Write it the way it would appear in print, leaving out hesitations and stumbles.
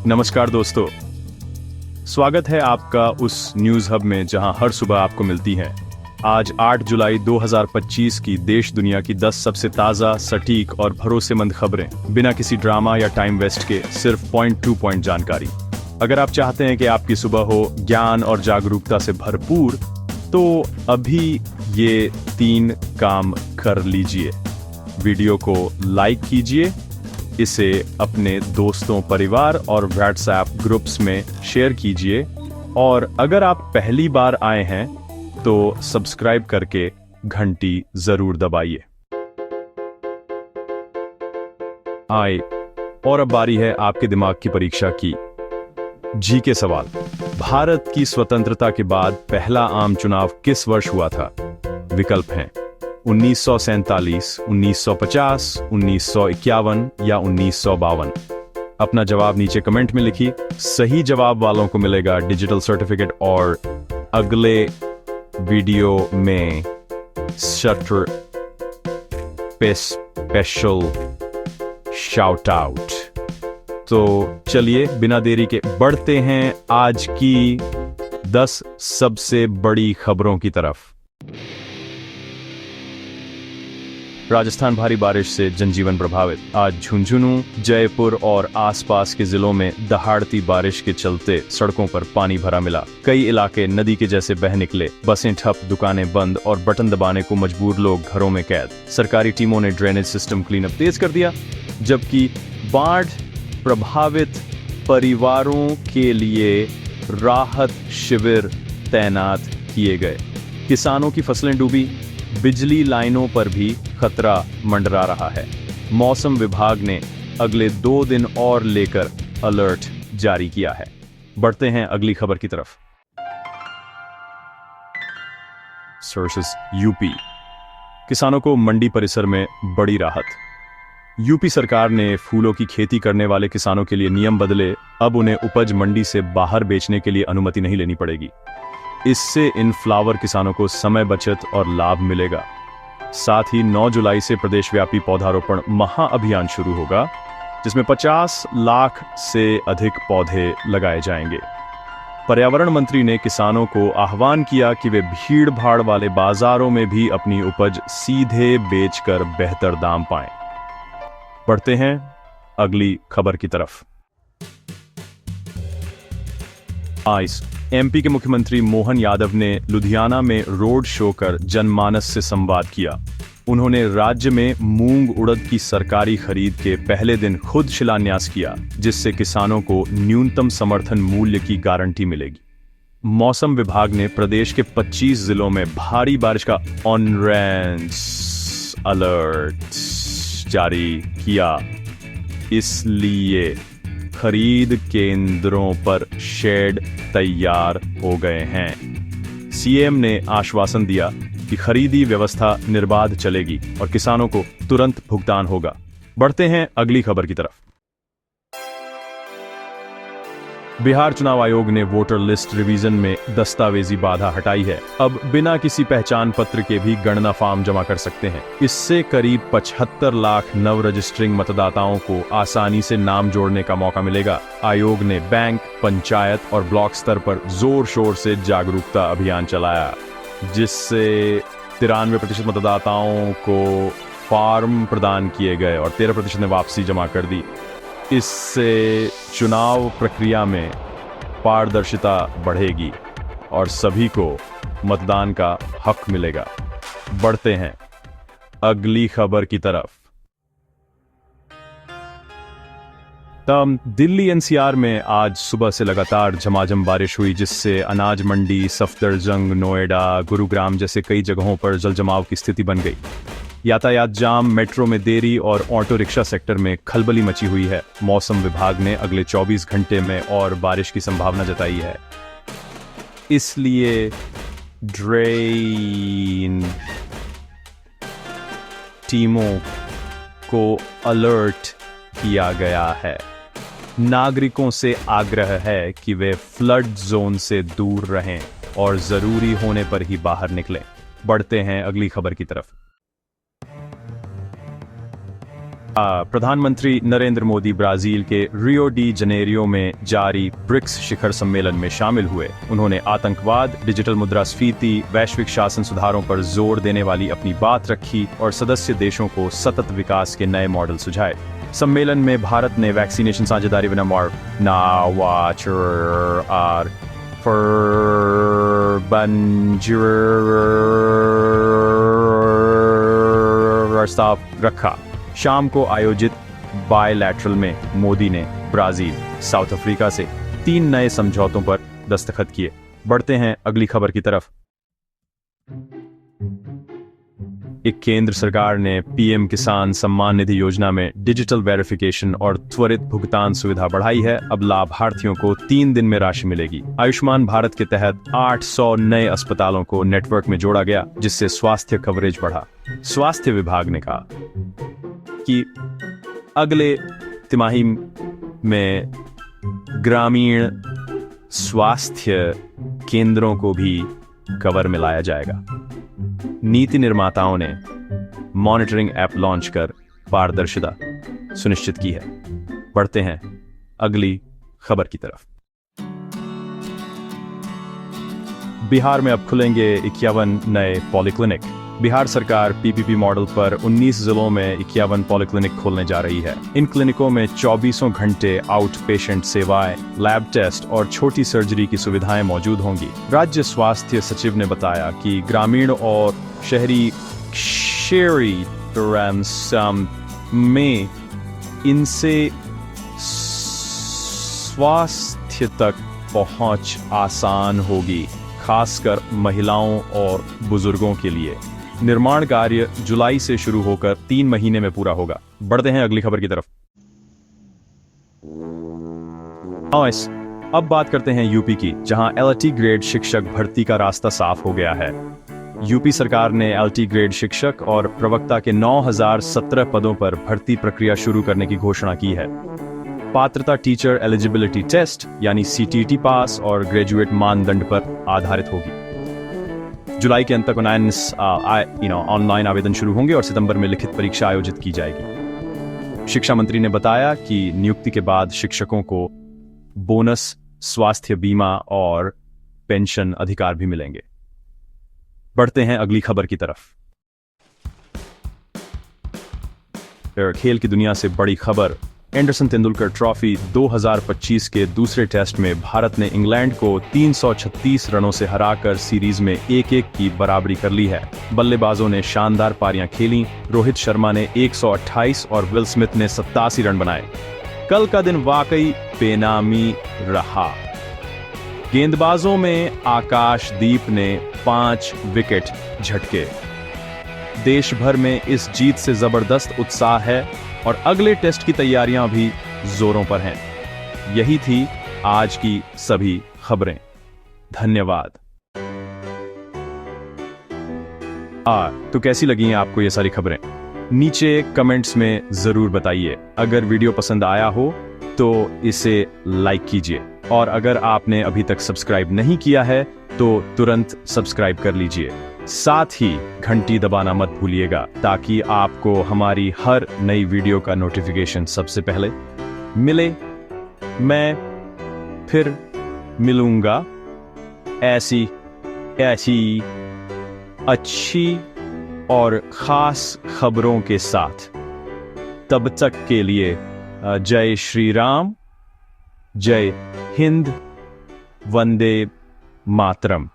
नमस्कार दोस्तों, स्वागत है आपका उस न्यूज़ हब में जहां हर सुबह आपको मिलती हैं आज 8 जुलाई 2025 की देश दुनिया की 10 सबसे ताज़ा, सटीक और भरोसेमंद खबरें, बिना किसी ड्रामा या टाइम वेस्ट के, सिर्फ पॉइंट टू पॉइंट जानकारी। अगर आप चाहते हैं कि आपकी सुबह हो ज्ञान और जागरूकता से भरपूर, तो अभी ये 3 काम कर लीजिए। वीडियो को लाइक कीजिए, इसे अपने दोस्तों, परिवार और व्हाट्सएप ग्रुप्स में शेयर कीजिए, और अगर आप पहली बार आए हैं तो सब्सक्राइब करके घंटी जरूर दबाइए। आए, और अब बारी है आपके दिमाग की परीक्षा की। जी के सवाल। भारत की स्वतंत्रता के बाद पहला आम चुनाव किस वर्ष हुआ था? विकल्प हैं 1947, 1950, 1951 या 1952। अपना जवाब नीचे कमेंट में लिखिए। सही जवाब वालों को मिलेगा डिजिटल सर्टिफिकेट और अगले वीडियो में स्पेशल शाउट आउट। तो चलिए बिना देरी के बढ़ते हैं आज की 10 सबसे बड़ी खबरों की तरफ। राजस्थान भारी बारिश से जनजीवन प्रभावित। आज झुंझुनू, जयपुर और आसपास के जिलों में दहाड़ती बारिश के चलते सड़कों पर पानी भरा मिला। कई इलाके नदी के जैसे बह निकले। बसें ठप, दुकानें बंद और बटन दबाने को मजबूर लोग घरों में कैद। सरकारी टीमों ने ड्रेनेज सिस्टम क्लीनअप तेज कर दिया, जबकि बाढ़ प्रभावित परिवारों के लिए राहत शिविर तैनात किए गए। किसानों की फसलें डूबी। बिजली लाइनों पर भी खतरा मंडरा रहा है। मौसम विभाग ने अगले 2 दिन और लेकर अलर्ट जारी किया है। बढ़ते हैं अगली खबर की तरफ। Sources UP. किसानों को मंडी परिसर में बड़ी राहत। यूपी सरकार ने फूलों की खेती करने वाले किसानों के लिए नियम बदले। अब उन्हें उपज मंडी से बाहर बेचने के लिए अनुमति नहीं लेनी पड़ेगी। इससे इन फ्लावर किसानों को समय बचत और लाभ मिलेगा। साथ ही 9 जुलाई से प्रदेशव्यापी पौधारोपण महाअभियान शुरू होगा, जिसमें 50 लाख से अधिक पौधे लगाए जाएंगे। पर्यावरण मंत्री ने किसानों को आह्वान किया कि वे भीड़ भाड़ वाले बाजारों में भी अपनी उपज सीधे बेचकर बेहतर दाम पाएं। बढ़ते हैं अगली खबर की तरफ। आज एमपी के मुख्यमंत्री मोहन यादव ने लुधियाना में रोड शो कर जनमानस से संवाद किया। उन्होंने राज्य में मूंग उड़द की सरकारी खरीद के पहले दिन खुद शिलान्यास किया, जिससे किसानों को न्यूनतम समर्थन मूल्य की गारंटी मिलेगी। मौसम विभाग ने प्रदेश के 25 जिलों में भारी बारिश का ऑरेंज अलर्ट जारी किया। इसलिए खरीद केंद्रों पर शेड तैयार हो गए हैं। सीएम ने आश्वासन दिया कि खरीदी व्यवस्था निर्बाध चलेगी और किसानों को तुरंत भुगतान होगा। बढ़ते हैं अगली खबर की तरफ। बिहार चुनाव आयोग ने वोटर लिस्ट रिवीजन में दस्तावेजी बाधा हटाई है। अब बिना किसी पहचान पत्र के भी गणना फॉर्म जमा कर सकते हैं। इससे करीब 75 लाख नव रजिस्टरिंग मतदाताओं को आसानी से नाम जोड़ने का मौका मिलेगा। आयोग ने बैंक, पंचायत और ब्लॉक स्तर पर जोर शोर से जागरूकता अभियान चलाया, जिससे 93% मतदाताओं को फॉर्म प्रदान किए गए और 13% ने वापसी जमा कर दी। इससे चुनाव प्रक्रिया में पारदर्शिता बढ़ेगी और सभी को मतदान का हक मिलेगा। बढ़ते हैं अगली खबर की तरफ। दिल्ली एनसीआर में आज सुबह से लगातार झमाझम बारिश हुई, जिससे अनाज मंडी, सफदरजंग, नोएडा, गुरुग्राम जैसे कई जगहों पर जलजमाव की स्थिति बन गई। यातायात जाम, मेट्रो में देरी और ऑटो रिक्शा सेक्टर में खलबली मची हुई है। मौसम विभाग ने अगले 24 घंटे में और बारिश की संभावना जताई है। इसलिए ड्रेन टीमों को अलर्ट किया गया है। नागरिकों से आग्रह है कि वे फ्लड जोन से दूर रहें और जरूरी होने पर ही बाहर निकलें। बढ़ते हैं अगली खबर की तरफ। प्रधानमंत्री नरेंद्र मोदी ब्राजील के रियो डी जनेरियो में जारी ब्रिक्स शिखर सम्मेलन में शामिल हुए। उन्होंने आतंकवाद, डिजिटल मुद्रास्फीति, वैश्विक शासन सुधारों पर जोर देने वाली अपनी बात रखी और सदस्य देशों को सतत विकास के नए मॉडल सुझाए। सम्मेलन में भारत ने वैक्सीनेशन साझेदारी प्रस्ताव रखा। शाम को आयोजित बायलैटरल में मोदी ने ब्राजील, साउथ अफ्रीका से 3 नए समझौतों पर दस्तखत किए। बढ़ते हैं अगली खबर की तरफ। एक केंद्र सरकार ने पीएम किसान सम्मान निधि योजना में डिजिटल वेरिफिकेशन और त्वरित भुगतान सुविधा बढ़ाई है। अब लाभार्थियों को 3 दिन में राशि मिलेगी। आयुष्मान भारत के तहत 800 नए अस्पतालों को नेटवर्क में जोड़ा गया, जिससे स्वास्थ्य कवरेज बढ़ा। स्वास्थ्य विभाग ने कहा कि अगले तिमाही में ग्रामीण स्वास्थ्य केंद्रों को भी कवर में लाया जाएगा। नीति निर्माताओं ने मॉनिटरिंग ऐप लॉन्च कर पारदर्शिता सुनिश्चित की है। बढ़ते हैं अगली खबर की तरफ। बिहार में अब खुलेंगे 51 नए पॉलीक्लिनिक। बिहार सरकार पीपीपी मॉडल पर 19 जिलों में 51 पॉलीक्लिनिक खोलने जा रही है। इन क्लिनिकों में 24 घंटे आउट पेशेंट सेवाएं, लैब टेस्ट और छोटी सर्जरी की सुविधाएं मौजूद होंगी। राज्य स्वास्थ्य सचिव ने बताया कि ग्रामीण और शहरी में इनसे स्वास्थ्य तक पहुंच आसान होगी, खासकर महिलाओं और बुजुर्गों के लिए। निर्माण कार्य जुलाई से शुरू होकर 3 महीने में पूरा होगा। बढ़ते हैं अगली खबर की तरफ। अब बात करते हैं यूपी की, जहां एलटी ग्रेड शिक्षक भर्ती का रास्ता साफ हो गया है। यूपी सरकार ने एलटी ग्रेड शिक्षक और प्रवक्ता के 9017 पदों पर भर्ती प्रक्रिया शुरू करने की घोषणा की है। पात्रता टीचर एलिजिबिलिटी टेस्ट यानी सीटीटी पास और ग्रेजुएट मानदंड पर आधारित होगी। जुलाई के अंत तक ऑनलाइन आवेदन शुरू होंगे और सितंबर में लिखित परीक्षा आयोजित की जाएगी। शिक्षा मंत्री ने बताया कि नियुक्ति के बाद शिक्षकों को बोनस, स्वास्थ्य बीमा और पेंशन अधिकार भी मिलेंगे। बढ़ते हैं अगली खबर की तरफ। खेल की दुनिया से बड़ी खबर। एंडरसन तेंदुलकर ट्रॉफी 2025 के दूसरे टेस्ट में भारत ने इंग्लैंड को 336 रनों से हराकर सीरीज में 1-1 की बराबरी कर ली है। बल्लेबाजों ने शानदार पारियां खेलीं। रोहित शर्मा ने 128 और विल स्मिथ ने 87 रन बनाए। कल का दिन वाकई बेनामी रहा। गेंदबाजों में आकाशदीप ने 5 विकेट झटके। देश भर में इस जीत से जबरदस्त उत्साह है और अगले टेस्ट की तैयारियां भी जोरों पर हैं। यही थी आज की सभी खबरें। धन्यवाद। तो कैसी लगी हैं आपको ये सारी खबरें? नीचे कमेंट्स में जरूर बताइए। अगर वीडियो पसंद आया हो तो इसे लाइक कीजिए और अगर आपने अभी तक सब्सक्राइब नहीं किया है तो तुरंत सब्सक्राइब कर लीजिए। साथ ही घंटी दबाना मत भूलिएगा ताकि आपको हमारी हर नई वीडियो का नोटिफिकेशन सबसे पहले मिले। मैं फिर मिलूंगा ऐसी अच्छी और खास खबरों के साथ। तब तक के लिए जय श्री राम, जय हिंद, वंदे मातरम।